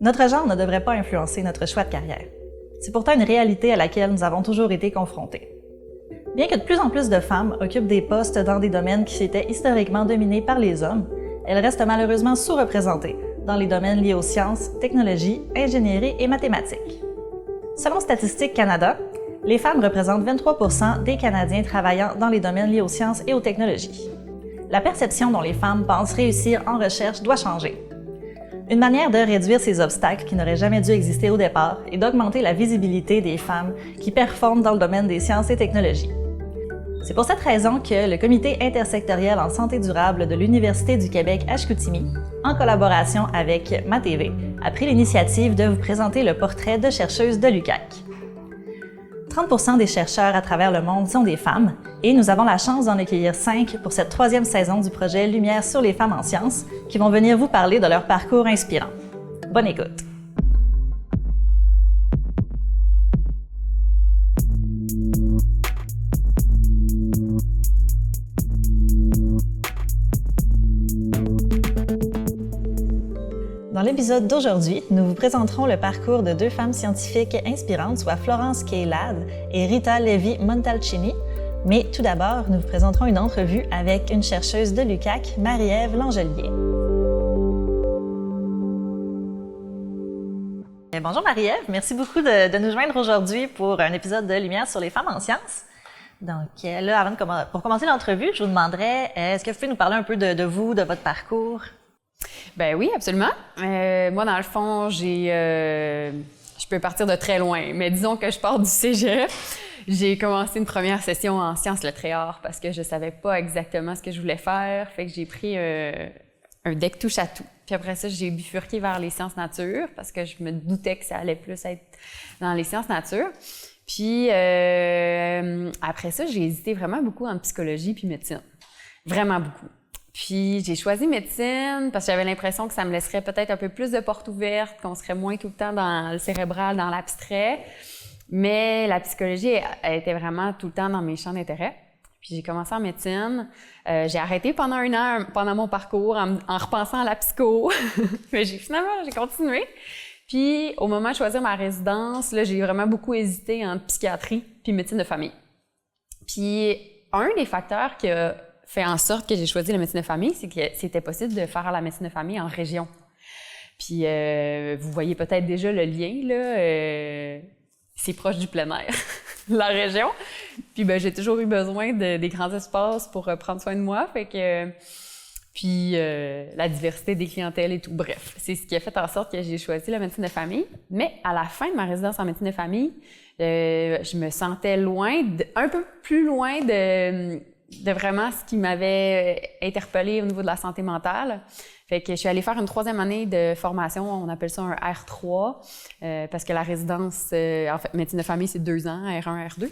Notre genre ne devrait pas influencer notre choix de carrière. C'est pourtant une réalité à laquelle nous avons toujours été confrontés. Bien que de plus en plus de femmes occupent des postes dans des domaines qui étaient historiquement dominés par les hommes, elles restent malheureusement sous-représentées dans les domaines liés aux sciences, technologies, ingénierie et mathématiques. Selon Statistique Canada, les femmes représentent 23% des Canadiens travaillant dans les domaines liés aux sciences et aux technologies. La perception dont les femmes pensent réussir en recherche doit changer. Une manière de réduire ces obstacles qui n'auraient jamais dû exister au départ est d'augmenter la visibilité des femmes qui performent dans le domaine des sciences et technologies. C'est pour cette raison que le Comité intersectoriel en santé durable de l'Université du Québec à Chicoutimi, en collaboration avec MaTV, a pris l'initiative de vous présenter le portrait de chercheuses de l'UQAC. 30% des chercheurs à travers le monde sont des femmes et nous avons la chance d'en accueillir 5 pour cette 3e saison du projet Lumière sur les femmes en sciences qui vont venir vous parler de leur parcours inspirant. Bonne écoute! Dans l'épisode d'aujourd'hui, nous vous présenterons le parcours de 2 femmes scientifiques inspirantes, soit Florence K. Ladd et Rita Levi-Montalcini. Mais tout d'abord, nous vous présenterons une entrevue avec une chercheuse de l'UQAC, Marie-Ève Langelier. Bonjour Marie-Ève, merci beaucoup de nous joindre aujourd'hui pour un épisode de Lumière sur les femmes en sciences. Donc là, pour commencer l'entrevue, je vous demanderais, est-ce que vous pouvez nous parler un peu de vous, de votre parcours? Ben oui, absolument. Moi, dans le fond, je peux partir de très loin, mais disons que je pars du cégep. J'ai commencé une première session en sciences le tréhard parce que je savais pas exactement ce que je voulais faire. Fait que j'ai pris un deck touche à tout. Puis après ça, j'ai bifurqué vers les sciences nature parce que je me doutais que ça allait plus être dans les sciences nature. Puis après ça, j'ai hésité vraiment beaucoup entre psychologie puis médecine. Vraiment beaucoup. Puis j'ai choisi médecine parce que j'avais l'impression que ça me laisserait peut-être un peu plus de portes ouvertes, qu'on serait moins tout le temps dans le cérébral, dans l'abstrait. Mais la psychologie, elle était vraiment tout le temps dans mes champs d'intérêt. Puis j'ai commencé en médecine. J'ai arrêté pendant 1 an, pendant mon parcours, en repensant à la psycho. Mais finalement, j'ai continué. Puis au moment de choisir ma résidence, là, j'ai vraiment beaucoup hésité entre psychiatrie puis médecine de famille. Puis un des facteurs qui a fait en sorte que j'ai choisi la médecine de famille, c'est que c'était possible de faire la médecine de famille en région. Puis vous voyez peut-être déjà le lien, là, c'est proche du plein air, la région. Puis ben j'ai toujours eu besoin des grands espaces pour prendre soin de moi, fait que puis la diversité des clientèles et tout. Bref, c'est ce qui a fait en sorte que j'ai choisi la médecine de famille. Mais à la fin de ma résidence en médecine de famille, je me sentais un peu plus loin de vraiment ce qui m'avait interpellée au niveau de la santé mentale. Fait que je suis allée faire une 3e année de formation, on appelle ça un R3, parce que la résidence, en fait, médecine de famille, c'est 2 ans, R1, R2.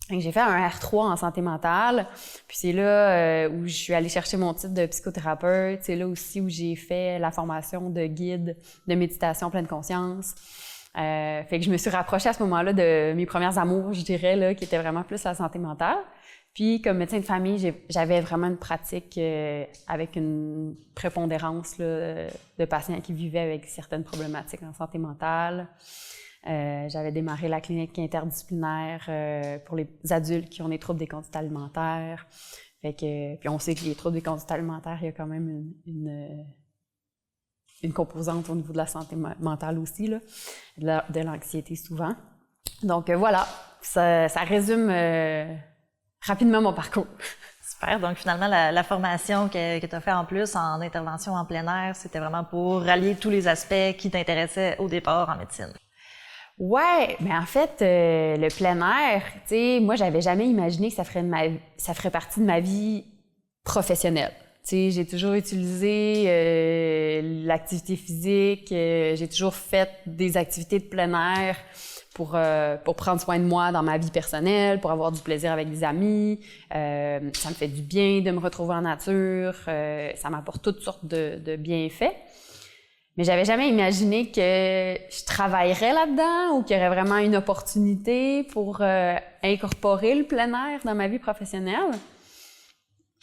Fait que j'ai fait un R3 en santé mentale, puis c'est là où je suis allée chercher mon titre de psychothérapeute, c'est là aussi où j'ai fait la formation de guide de méditation pleine conscience. Fait que je me suis rapprochée à ce moment-là de mes premières amours, je dirais, là, qui étaient vraiment plus la santé mentale. Puis, comme médecin de famille, j'avais vraiment une pratique avec une prépondérance là, de patients qui vivaient avec certaines problématiques en santé mentale. J'avais démarré la clinique interdisciplinaire pour les adultes qui ont des troubles des conduites alimentaires. Fait que, puis on sait que les troubles des conduites alimentaires, il y a quand même une composante au niveau de la santé mentale aussi, là, de l'anxiété souvent. Donc voilà, ça résume rapidement mon parcours. Super. Donc, finalement, la formation que tu as fait en plus en intervention en plein air, c'était vraiment pour rallier tous les aspects qui t'intéressaient au départ en médecine. Ouais, mais en fait, le plein air, tu sais, moi, j'avais jamais imaginé que ça ferait partie de ma vie professionnelle. Tu sais, j'ai toujours utilisé l'activité physique, j'ai toujours fait des activités de plein air pour prendre soin de moi dans ma vie personnelle, pour avoir du plaisir avec des amis. Ça me fait du bien de me retrouver en nature. Ça m'apporte toutes sortes de bienfaits. Mais j'avais jamais imaginé que je travaillerais là-dedans ou qu'il y aurait vraiment une opportunité pour incorporer le plein air dans ma vie professionnelle.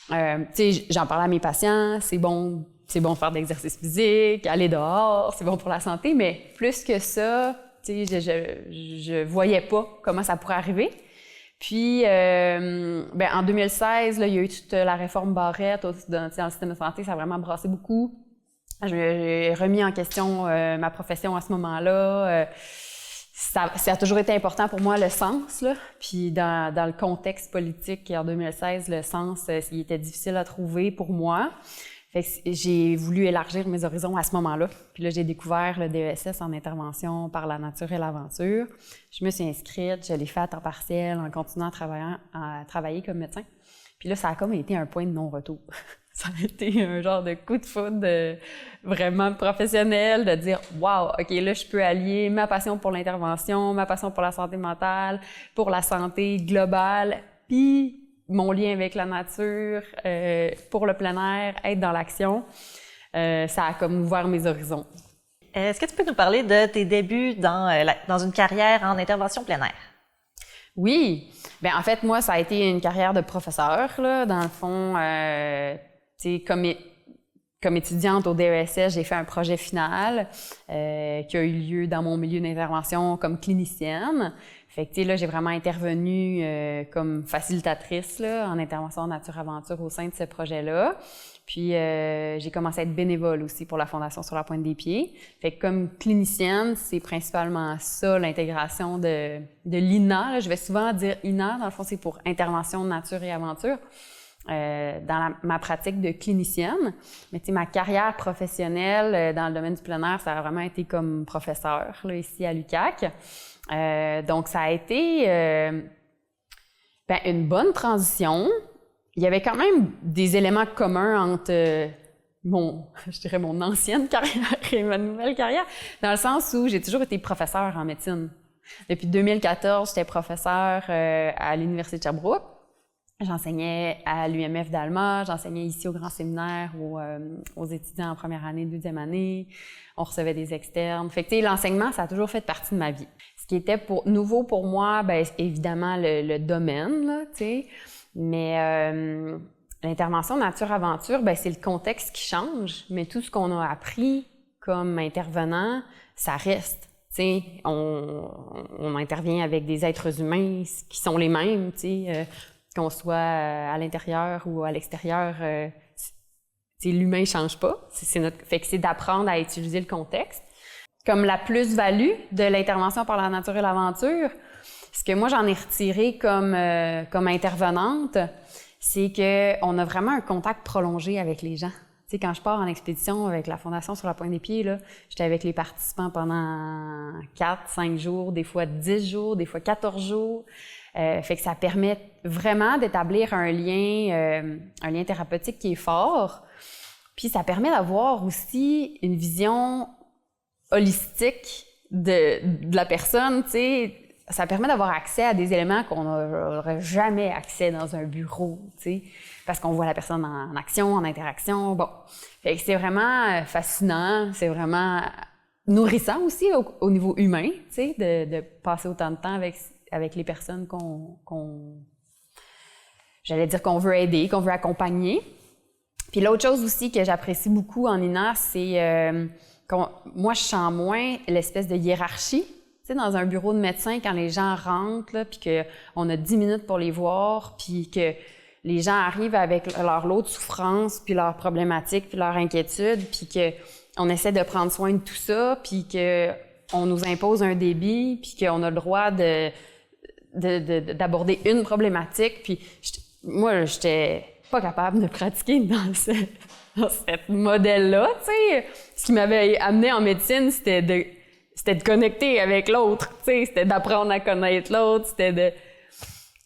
Tu sais, j'en parlais à mes patients, c'est bon c'est bon de faire de l'exercice physique, aller dehors, c'est bon pour la santé, mais plus que ça, tu sais, je voyais pas comment ça pourrait arriver. Puis, en 2016, là, il y a eu toute la réforme Barrette dans le système de santé, ça a vraiment brassé beaucoup. J'ai remis en question ma profession à ce moment-là. Ça a toujours été important pour moi, le sens, là. Puis dans le contexte politique en 2016, le sens, il était difficile à trouver pour moi. Fait que j'ai voulu élargir mes horizons à ce moment-là. Puis là, j'ai découvert le DESS en intervention par la nature et l'aventure. Je me suis inscrite, je l'ai fait à temps partiel en continuant à travailler comme médecin. Puis là, ça a comme été un point de non-retour. Ça a été un genre de coup de foudre vraiment professionnel, de dire « Wow, OK, là, je peux allier ma passion pour l'intervention, ma passion pour la santé mentale, pour la santé globale, puis mon lien avec la nature, pour le plein air, être dans l'action. » Ça a comme ouvert mes horizons. Est-ce que tu peux nous parler de tes débuts dans une carrière en intervention plein air? Oui. Bien, en fait, moi, ça a été une carrière de professeur, là. Dans le fond, comme étudiante au DESS, j'ai fait un projet final qui a eu lieu dans mon milieu d'intervention comme clinicienne. Fait que, là, j'ai vraiment intervenu comme facilitatrice là, en intervention nature-aventure au sein de ce projet-là. Puis, j'ai commencé à être bénévole aussi pour la Fondation Sur la Pointe des Pieds. Fait que comme clinicienne, c'est principalement ça, l'intégration de l'INA. Là. Je vais souvent dire INA, dans le fond, c'est pour Intervention Nature et Aventure. Ma pratique de clinicienne. Mais tu sais, ma carrière professionnelle dans le domaine du plein air, ça a vraiment été comme professeur là, ici à l'UQAC. Donc, ça a été une bonne transition. Il y avait quand même des éléments communs entre mon ancienne carrière et ma nouvelle carrière, dans le sens où j'ai toujours été professeure en médecine. Depuis 2014, j'étais professeure à l'Université de Sherbrooke. J'enseignais à l'UMF d'Alma, j'enseignais ici au Grand Séminaire aux étudiants en première année, deuxième année. On recevait des externes. Fait que, tu sais, l'enseignement, ça a toujours fait partie de ma vie. Ce qui était nouveau pour moi, évidemment, le domaine, là, tu sais. Mais l'intervention nature-aventure, c'est le contexte qui change, mais tout ce qu'on a appris comme intervenant, ça reste. Tu sais, on intervient avec des êtres humains qui sont les mêmes, tu sais. Qu'on soit à l'intérieur ou à l'extérieur, l'humain ne change pas. Fait que c'est d'apprendre à utiliser le contexte. Comme la plus-value de l'intervention par la nature et l'aventure, ce que moi j'en ai retiré comme intervenante, c'est qu'on a vraiment un contact prolongé avec les gens. Tu sais, quand je pars en expédition avec la Fondation Sur la Pointe des Pieds, là, j'étais avec les participants pendant 4, 5 jours, des fois 10 jours, des fois 14 jours. Fait que ça permet vraiment d'établir un lien thérapeutique qui est fort. Puis ça permet d'avoir aussi une vision holistique de la personne, tu sais. Ça permet d'avoir accès à des éléments qu'on n'aurait jamais accès dans un bureau, tu sais, parce qu'on voit la personne en action, en interaction. Bon, fait que c'est vraiment fascinant, c'est vraiment nourrissant aussi au niveau humain, tu sais, de passer autant de temps avec les personnes j'allais dire qu'on veut aider, qu'on veut accompagner. Puis l'autre chose aussi que j'apprécie beaucoup en INA, c'est moi, je sens moins l'espèce de hiérarchie. Tu sais, dans un bureau de médecin, quand les gens rentrent, là, puis qu'on a 10 minutes pour les voir, puis que les gens arrivent avec leur lot de souffrance, puis leurs problématiques, puis leurs inquiétudes, puis qu'on essaie de prendre soin de tout ça, puis qu'on nous impose un débit, puis qu'on a le droit d'aborder une problématique. Puis moi, j'étais pas capable de pratiquer dans ce modèle-là, tu sais. Ce qui m'avait amené en médecine, c'était de connecter avec l'autre, tu sais, c'était d'apprendre à connaître l'autre, c'était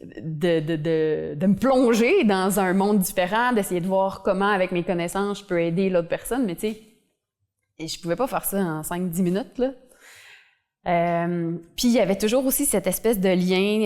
de me plonger dans un monde différent, d'essayer de voir comment, avec mes connaissances, je peux aider l'autre personne, mais tu sais, je pouvais pas faire ça en 5-10 minutes, là. Puis il y avait toujours aussi cette espèce de lien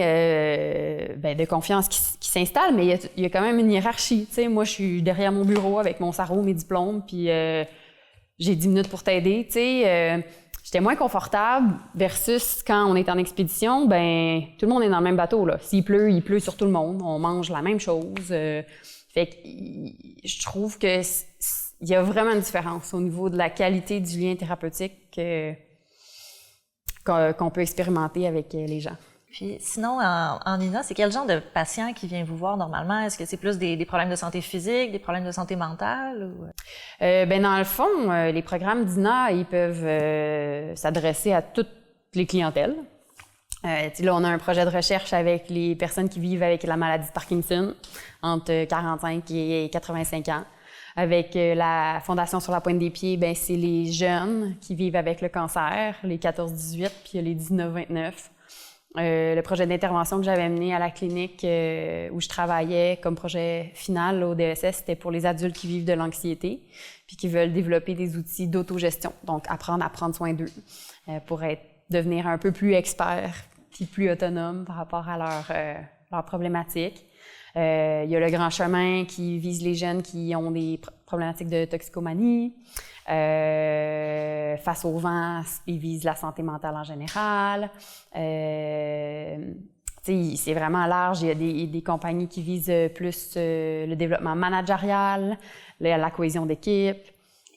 de confiance qui s'installe, mais il y a quand même une hiérarchie. Tu sais, moi, je suis derrière mon bureau avec mon sarrau, mes diplômes, puis j'ai 10 minutes pour t'aider. Tu sais, j'étais moins confortable versus quand on est en expédition, tout le monde est dans le même bateau, là. S'il pleut, il pleut sur tout le monde. On mange la même chose. Fait que je trouve que il y a vraiment une différence au niveau de la qualité du lien thérapeutique qu'on peut expérimenter avec les gens. Puis sinon, en INA, c'est quel genre de patient qui vient vous voir normalement? Est-ce que c'est plus des problèmes de santé physique, des problèmes de santé mentale? Ou... Dans le fond, les programmes d'INA, ils peuvent s'adresser à toutes les clientèles. Là, on a un projet de recherche avec les personnes qui vivent avec la maladie de Parkinson entre 45 et 85 ans. Avec la Fondation Sur la pointe des pieds, c'est les jeunes qui vivent avec le cancer, les 14-18, puis il y a les 19-29. Le projet d'intervention que j'avais mené à la clinique où je travaillais comme projet final au DSS, c'était pour les adultes qui vivent de l'anxiété puis qui veulent développer des outils d'autogestion, donc apprendre à prendre soin d'eux pour devenir un peu plus experts puis plus autonomes par rapport à leurs problématiques. Il y a le Grand Chemin qui vise les jeunes qui ont des problématiques de toxicomanie. Face au vent, ils visent la santé mentale en général. C'est vraiment large. Il y a des compagnies qui visent plus le développement managérial, la cohésion d'équipe.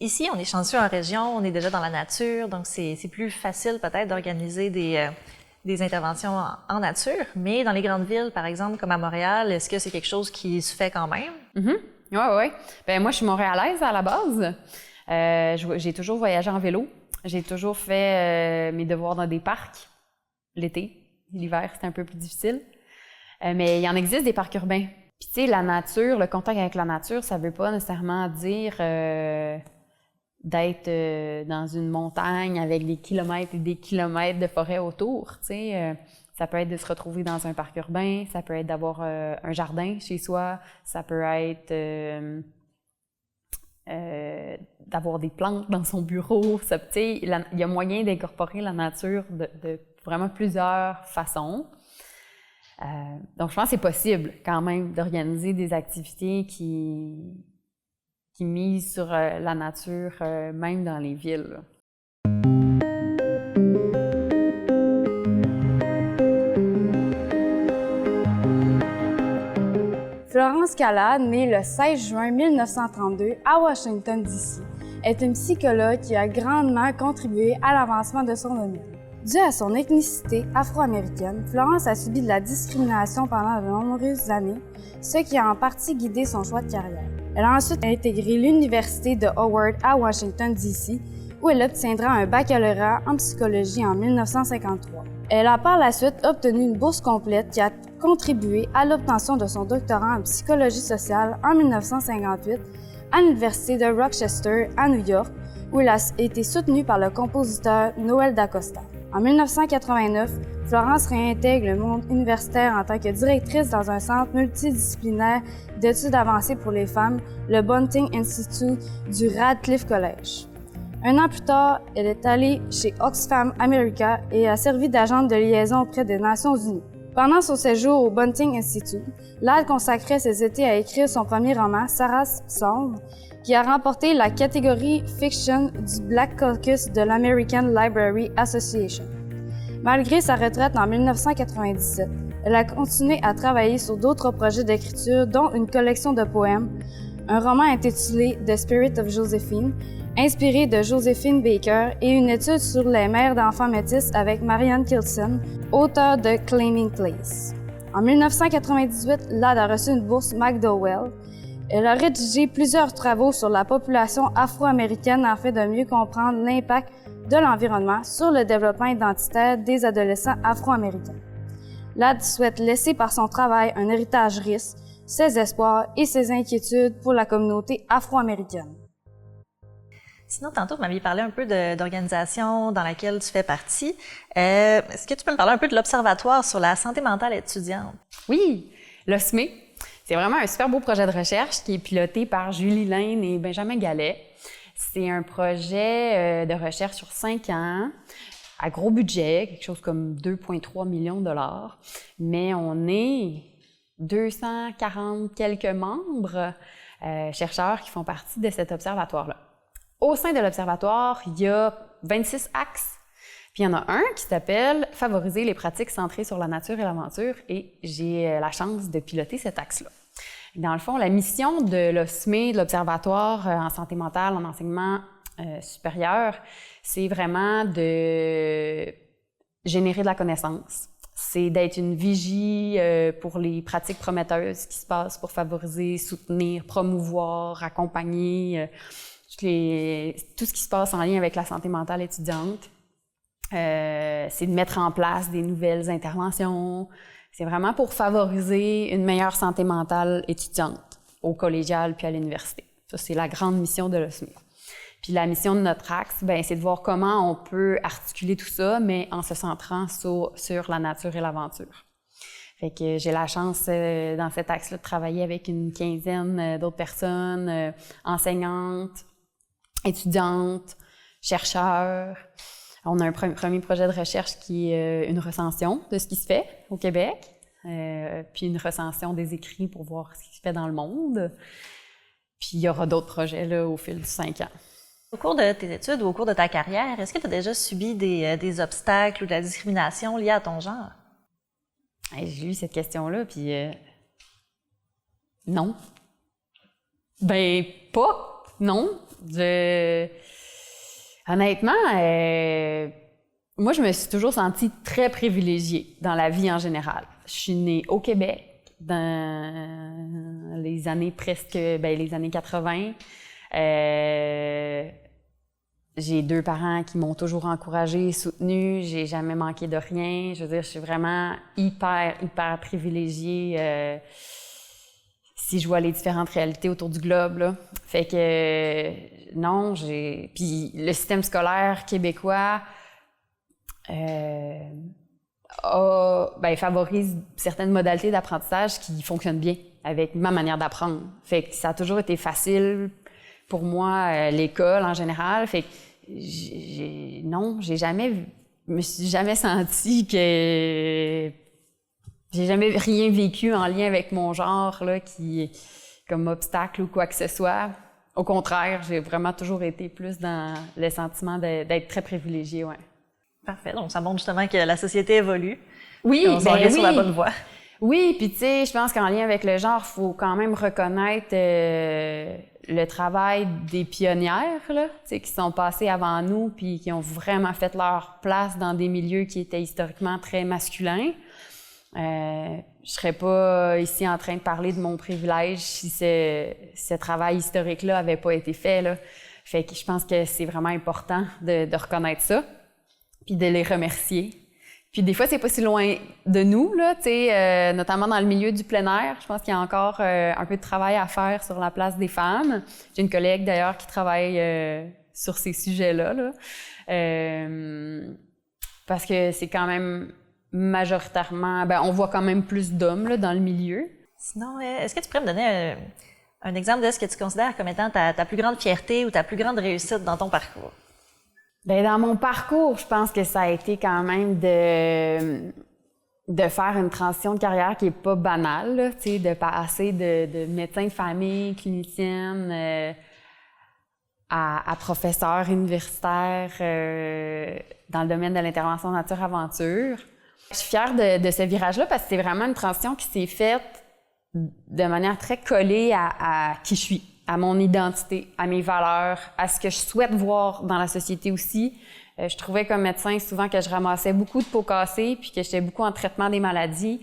Ici, on est chanceux en région, on est déjà dans la nature, donc c'est plus facile peut-être d'organiser des interventions en nature. Mais dans les grandes villes, par exemple, comme à Montréal, est-ce que c'est quelque chose qui se fait quand même? Oui. Moi, je suis montréalaise à la base. J'ai toujours voyagé en vélo. J'ai toujours fait mes devoirs dans des parcs l'été. L'hiver, c'était un peu plus difficile. Mais il en existe des parcs urbains. Puis, tu sais, la nature, le contact avec la nature, ça veut pas nécessairement dire d'être dans une montagne avec des kilomètres et des kilomètres de forêt autour. Tu sais, ça peut être de se retrouver dans un parc urbain, ça peut être d'avoir un jardin chez soi, ça peut être d'avoir des plantes dans son bureau. Tu sais, il y a moyen d'incorporer la nature de vraiment plusieurs façons. Donc, je pense que c'est possible quand même d'organiser des activités qui misent sur la nature, même dans les villes. Florence Callade, née le 16 juin 1932 à Washington, D.C., est une psychologue qui a grandement contribué à l'avancement de son domaine. Due à son ethnicité afro-américaine, Florence a subi de la discrimination pendant de nombreuses années, ce qui a en partie guidé son choix de carrière. Elle a ensuite intégré l'Université de Howard à Washington, D.C., où elle obtiendra un baccalauréat en psychologie en 1953. Elle a par la suite obtenu une bourse complète qui a contribué à l'obtention de son doctorat en psychologie sociale en 1958 à l'Université de Rochester à New York, où elle a été soutenue par le compositeur Noel DaCosta. En 1989, Florence réintègre le monde universitaire en tant que directrice dans un centre multidisciplinaire d'études avancées pour les femmes, le Bunting Institute du Radcliffe College. Un an plus tard, elle est allée chez Oxfam America et a servi d'agente de liaison auprès des Nations Unies. Pendant son séjour au Bunting Institute, Lade consacrait ses étés à écrire son premier roman, Sarah's Song, qui a remporté la catégorie Fiction du Black Caucus de l'American Library Association. Malgré sa retraite en 1997, elle a continué à travailler sur d'autres projets d'écriture, dont une collection de poèmes, un roman intitulé The Spirit of Josephine, inspiré de Josephine Baker, et une étude sur les mères d'enfants métis avec Marianne Kilson, auteure de Claiming Place. En 1998, Lade a reçu une bourse McDowell. Elle a rédigé plusieurs travaux sur la population afro-américaine afin de mieux comprendre l'impact de l'environnement sur le développement identitaire des adolescents afro-américains. Lade souhaite laisser par son travail un héritage riche, ses espoirs et ses inquiétudes pour la communauté afro-américaine. Sinon, tantôt, vous m'aviez parlé un peu d'organisation dans laquelle tu fais partie. Est-ce que tu peux me parler un peu de l'Observatoire sur la santé mentale étudiante? Oui, l'OSME. C'est vraiment un super beau projet de recherche qui est piloté par Julie Lane et Benjamin Gallet. C'est un projet de recherche sur 5 ans, à gros budget, quelque chose comme 2,3 millions de dollars. Mais on est 240 quelques membres, chercheurs qui font partie de cet observatoire-là. Au sein de l'observatoire, il y a 26 axes. Puis il y en a un qui s'appelle « Favoriser les pratiques centrées sur la nature et l'aventure » et j'ai la chance de piloter cet axe-là. Dans le fond, la mission de l'OSME, de l'Observatoire en santé mentale, en enseignement supérieur, c'est vraiment de générer de la connaissance. C'est d'être une vigie pour les pratiques prometteuses qui se passent pour favoriser, soutenir, promouvoir, accompagner tout ce qui se passe en lien avec la santé mentale étudiante. C'est de mettre en place des nouvelles interventions. C'est vraiment pour favoriser une meilleure santé mentale étudiante au collégial puis à l'université. Ça, c'est la grande mission de l'OSME. Puis la mission de notre axe, c'est de voir comment on peut articuler tout ça, mais en se centrant sur la nature et l'aventure. Fait que j'ai la chance dans cet axe-là de travailler avec une quinzaine d'autres personnes, enseignantes, étudiantes, chercheurs. On a un premier projet de recherche qui est une recension de ce qui se fait au Québec, puis une recension des écrits pour voir ce qui se fait dans le monde. Puis il y aura d'autres projets là, au fil du 5 ans. Au cours de tes études ou au cours de ta carrière, est-ce que tu as déjà subi des obstacles ou de la discrimination liée à ton genre? J'ai eu cette question-là, puis non. Pas. Non. Honnêtement, moi, je me suis toujours sentie très privilégiée dans la vie en général. Je suis née au Québec dans les années les années 80. J'ai 2 parents qui m'ont toujours encouragée, soutenue. J'ai jamais manqué de rien. Je veux dire, je suis vraiment hyper privilégiée si je vois les différentes réalités autour du globe, là. Fait que non, puis le système scolaire québécois favorise certaines modalités d'apprentissage qui fonctionnent bien avec ma manière d'apprendre. Fait que ça a toujours été facile pour moi, l'école en général. Fait que me suis jamais sentie que j'ai jamais rien vécu en lien avec mon genre là qui comme obstacle ou quoi que ce soit. Au contraire, j'ai vraiment toujours été plus dans le sentiment d'être très privilégiée, ouais. Parfait. Donc ça montre justement que la société évolue. Oui, on s'en sur la bonne voie. Oui, puis tu sais, je pense qu'en lien avec le genre, faut quand même reconnaître le travail des pionnières là, tu sais, qui sont passées avant nous puis qui ont vraiment fait leur place dans des milieux qui étaient historiquement très masculins. Je serais pas ici en train de parler de mon privilège si ce travail historique-là avait pas été fait là. Fait que je pense que c'est vraiment important de reconnaître ça puis de les remercier. Puis des fois, c'est pas si loin de nous, là, tu sais, notamment dans le milieu du plein air. Je pense qu'il y a encore un peu de travail à faire sur la place des femmes. J'ai une collègue, d'ailleurs, qui travaille sur ces sujets-là, là. Parce que c'est quand même majoritairement... on voit quand même plus d'hommes là, dans le milieu. Sinon, est-ce que tu pourrais me donner un exemple de ce que tu considères comme étant ta plus grande fierté ou ta plus grande réussite dans ton parcours? Dans mon parcours, je pense que ça a été quand même de faire une transition de carrière qui est pas banale, là, tu sais, de passer de médecin de famille, clinicienne, à professeur universitaire dans le domaine de l'intervention nature-aventure. Je suis fière de ce virage-là parce que c'est vraiment une transition qui s'est faite de manière très collée à qui je suis, à mon identité, à mes valeurs, à ce que je souhaite voir dans la société aussi. Je trouvais comme médecin souvent que je ramassais beaucoup de peaux cassées puis que j'étais beaucoup en traitement des maladies.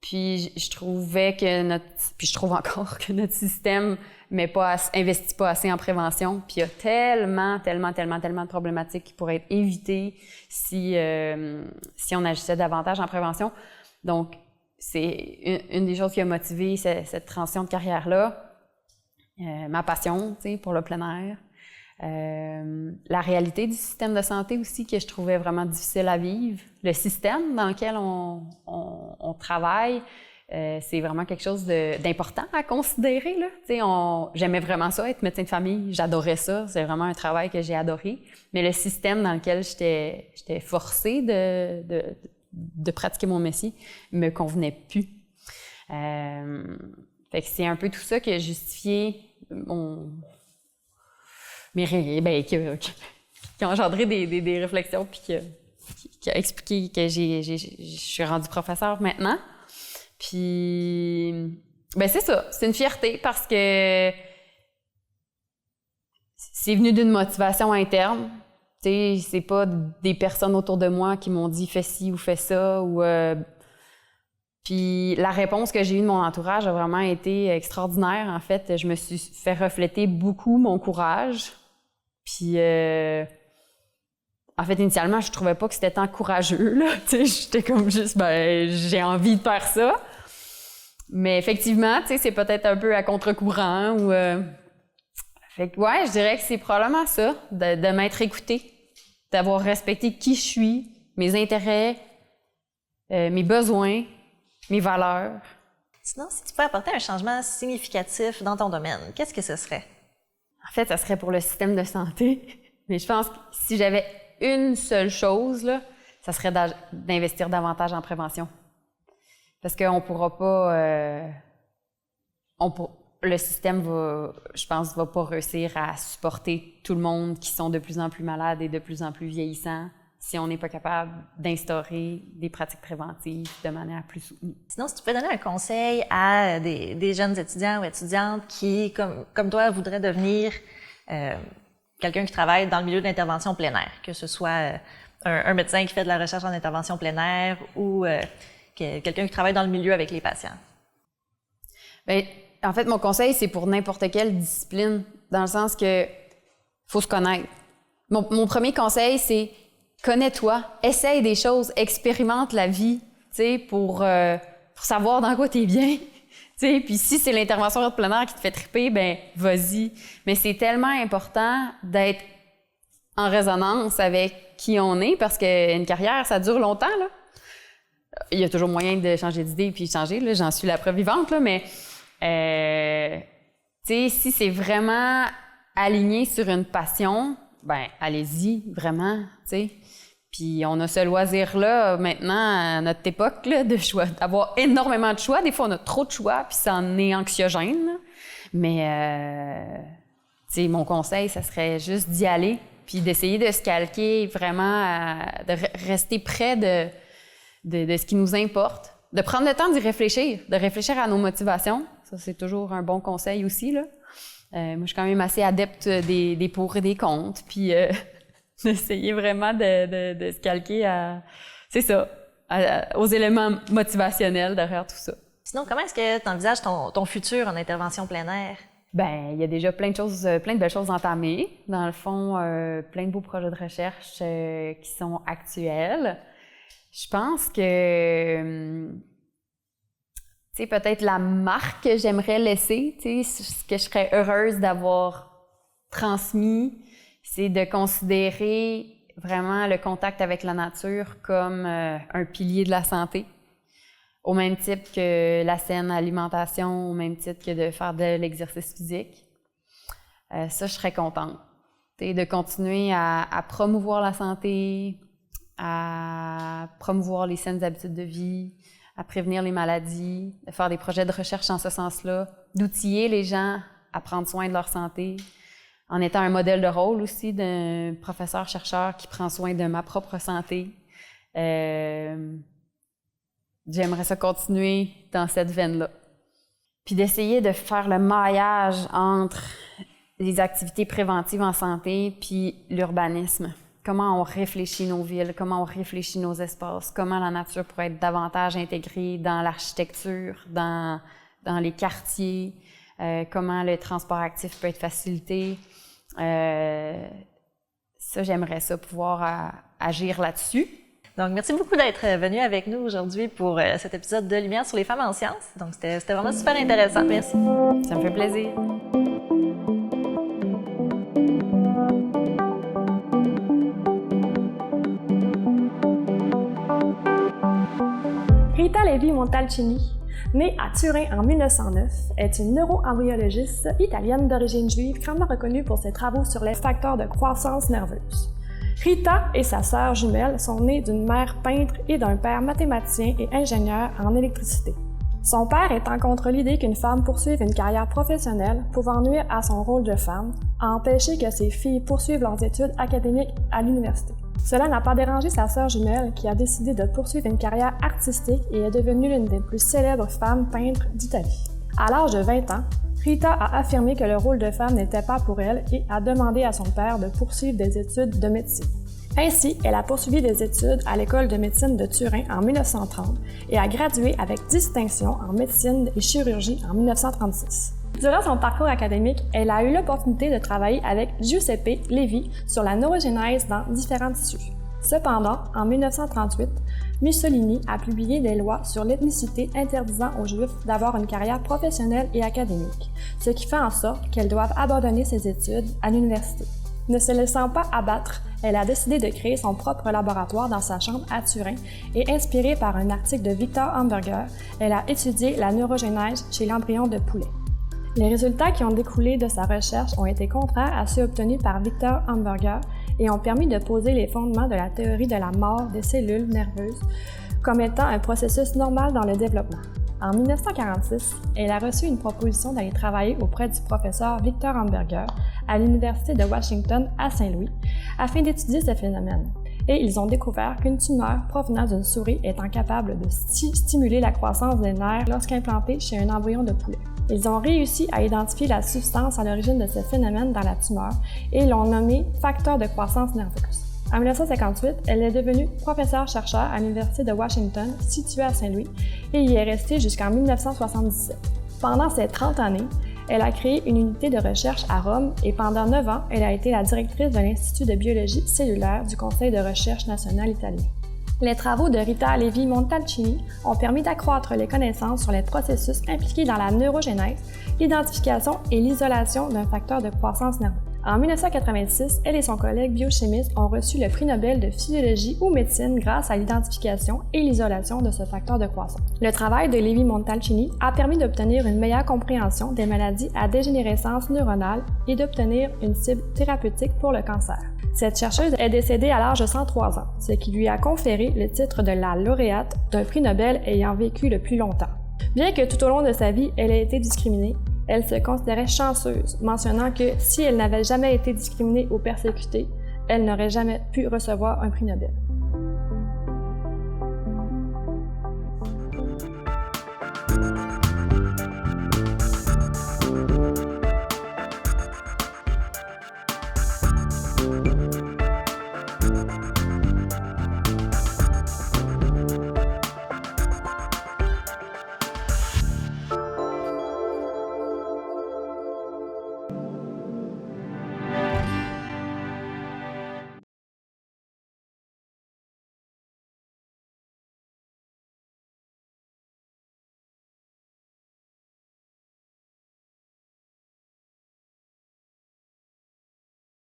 Puis je trouvais que puis je trouve encore que notre système investit pas assez en prévention. Puis il y a tellement de problématiques qui pourraient être évitées si on agissait davantage en prévention. Donc, c'est une des choses qui a motivé cette transition de carrière-là. Ma passion, tu sais, pour le plein air. La réalité du système de santé aussi que je trouvais vraiment difficile à vivre. Le système dans lequel on travaille, c'est vraiment quelque chose d'important à considérer, là. Tu sais, j'aimais vraiment ça, être médecin de famille. J'adorais ça. C'est vraiment un travail que j'ai adoré. Mais le système dans lequel j'étais forcée de pratiquer mon métier me convenait plus. Fait que c'est un peu tout ça qui a justifié qui a engendré des réflexions puis qui a expliqué que je suis rendue professeure maintenant. Puis Ben c'est ça, c'est une fierté parce que c'est venu d'une motivation interne. Tu sais, c'est pas des personnes autour de moi qui m'ont dit « fais ci » ou « fais ça » ou... Puis la réponse que j'ai eue de mon entourage a vraiment été extraordinaire. En fait, je me suis fait refléter beaucoup mon courage. Puis, en fait, initialement, je trouvais pas que c'était tant courageux, là. Tu sais, j'étais comme juste, ben, j'ai envie de faire ça. Mais effectivement, tu sais, c'est peut-être un peu à contre-courant ou... Fait que, ouais, je dirais que c'est probablement ça, de m'être écoutée, d'avoir respecté qui je suis, mes intérêts, mes besoins, mes valeurs. Sinon, si tu pouvais apporter un changement significatif dans ton domaine, qu'est-ce que ce serait? En fait, ça serait pour le système de santé. Mais je pense que si j'avais une seule chose, là, ça serait d'investir davantage en prévention. Parce qu'on pourra pas... le système va, je pense, va pas réussir à supporter tout le monde qui sont de plus en plus malades et de plus en plus vieillissants si on n'est pas capable d'instaurer des pratiques préventives de manière plus soutenue. Sinon, si tu peux donner un conseil à des jeunes étudiants ou étudiantes qui, comme toi, voudraient devenir quelqu'un qui travaille dans le milieu de l'intervention plein air, que ce soit un médecin qui fait de la recherche en intervention plein air ou quelqu'un qui travaille dans le milieu avec les patients. Bien, en fait, mon conseil, c'est pour n'importe quelle discipline, dans le sens que faut se connaître. Mon premier conseil, c'est connais-toi, essaye des choses, expérimente la vie, tu sais, pour savoir dans quoi t'es bien. Tu sais, puis si c'est l'intervention de plein air qui te fait triper, ben vas-y. Mais c'est tellement important d'être en résonance avec qui on est, parce qu'une carrière, ça dure longtemps, là. Il y a toujours moyen de changer d'idée puis changer, là, j'en suis la preuve vivante, là, mais tu sais, si c'est vraiment aligné sur une passion, ben allez-y, vraiment, tu sais. Puis on a ce loisir-là, maintenant, à notre époque, là, de choix, d'avoir énormément de choix. Des fois, on a trop de choix, puis ça en est anxiogène, là. Mais, tu sais, mon conseil, ça serait juste d'y aller, puis d'essayer de se calquer vraiment, de rester près de ce qui nous importe, de prendre le temps d'y réfléchir, de réfléchir à nos motivations. Ça, c'est toujours un bon conseil aussi, là. Moi, je suis quand même assez adepte des pour et des contre, puis d'essayer vraiment de se calquer à, c'est ça, aux éléments motivationnels derrière tout ça. Sinon, comment est-ce que tu envisages ton futur en intervention plein air? Ben, il y a déjà plein de belles choses entamées. Dans le fond, plein de beaux projets de recherche qui sont actuels. Je pense que, tu sais, peut-être la marque que j'aimerais laisser, tu sais, ce que je serais heureuse d'avoir transmis, c'est de considérer vraiment le contact avec la nature comme un pilier de la santé, au même titre que la saine alimentation, au même titre que de faire de l'exercice physique. Ça, je serais contente. Tu sais, de continuer à promouvoir la santé, à promouvoir les saines habitudes de vie, à prévenir les maladies, de faire des projets de recherche en ce sens-là, d'outiller les gens à prendre soin de leur santé, en étant un modèle de rôle aussi d'un professeur-chercheur qui prend soin de ma propre santé. J'aimerais ça continuer dans cette veine-là. Puis d'essayer de faire le maillage entre les activités préventives en santé puis l'urbanisme. Comment on réfléchit nos villes, comment on réfléchit nos espaces, comment la nature pourrait être davantage intégrée dans l'architecture, dans les quartiers, comment le transport actif peut être facilité. Ça, j'aimerais ça pouvoir agir là-dessus. Donc, merci beaucoup d'être venu avec nous aujourd'hui pour cet épisode de Lumière sur les femmes en sciences. Donc, c'était vraiment super intéressant. Merci. Ça me fait plaisir. Rita Levi-Montalcini, née à Turin en 1909, est une neuroembryologiste italienne d'origine juive grandement reconnue pour ses travaux sur les facteurs de croissance nerveuse. Rita et sa sœur jumelle sont nées d'une mère peintre et d'un père mathématicien et ingénieur en électricité. Son père étant contre l'idée qu'une femme poursuive une carrière professionnelle pouvant nuire à son rôle de femme, a empêché que ses filles poursuivent leurs études académiques à l'université. Cela n'a pas dérangé sa sœur jumelle qui a décidé de poursuivre une carrière artistique et est devenue l'une des plus célèbres femmes peintres d'Italie. À l'âge de 20 ans, Rita a affirmé que le rôle de femme n'était pas pour elle et a demandé à son père de poursuivre des études de médecine. Ainsi, elle a poursuivi des études à l'École de médecine de Turin en 1930 et a gradué avec distinction en médecine et chirurgie en 1936. Durant son parcours académique, elle a eu l'opportunité de travailler avec Giuseppe Levi sur la neurogénèse dans différents tissus. Cependant, en 1938, Mussolini a publié des lois sur l'ethnicité interdisant aux Juifs d'avoir une carrière professionnelle et académique, ce qui fait en sorte qu'elles doivent abandonner ses études à l'université. Ne se laissant pas abattre, elle a décidé de créer son propre laboratoire dans sa chambre à Turin et, inspirée par un article de Victor Hamburger, elle a étudié la neurogénèse chez l'embryon de poulet. Les résultats qui ont découlé de sa recherche ont été contraires à ceux obtenus par Victor Hamburger et ont permis de poser les fondements de la théorie de la mort des cellules nerveuses comme étant un processus normal dans le développement. En 1946, elle a reçu une proposition d'aller travailler auprès du professeur Victor Hamburger à l'Université de Washington à Saint-Louis afin d'étudier ce phénomène. Et ils ont découvert qu'une tumeur provenant d'une souris étant capable de stimuler la croissance des nerfs lorsqu'implantée chez un embryon de poulet. Ils ont réussi à identifier la substance à l'origine de ce phénomène dans la tumeur et l'ont nommé facteur de croissance nerveuse. En 1958, elle est devenue professeure-chercheur à l'Université de Washington, située à Saint-Louis, et y est restée jusqu'en 1977. Pendant ces 30 années, elle a créé une unité de recherche à Rome et pendant 9 ans, elle a été la directrice de l'Institut de biologie cellulaire du Conseil de recherche national italien. Les travaux de Rita Levi-Montalcini ont permis d'accroître les connaissances sur les processus impliqués dans la neurogénèse, l'identification et l'isolation d'un facteur de croissance nerveuse. En 1986, elle et son collègue biochimiste ont reçu le prix Nobel de physiologie ou médecine grâce à l'identification et l'isolation de ce facteur de croissance. Le travail de Levi-Montalcini a permis d'obtenir une meilleure compréhension des maladies à dégénérescence neuronale et d'obtenir une cible thérapeutique pour le cancer. Cette chercheuse est décédée à l'âge de 103 ans, ce qui lui a conféré le titre de la lauréate d'un prix Nobel ayant vécu le plus longtemps. Bien que tout au long de sa vie, elle ait été discriminée, elle se considérait chanceuse, mentionnant que si elle n'avait jamais été discriminée ou persécutée, elle n'aurait jamais pu recevoir un prix Nobel.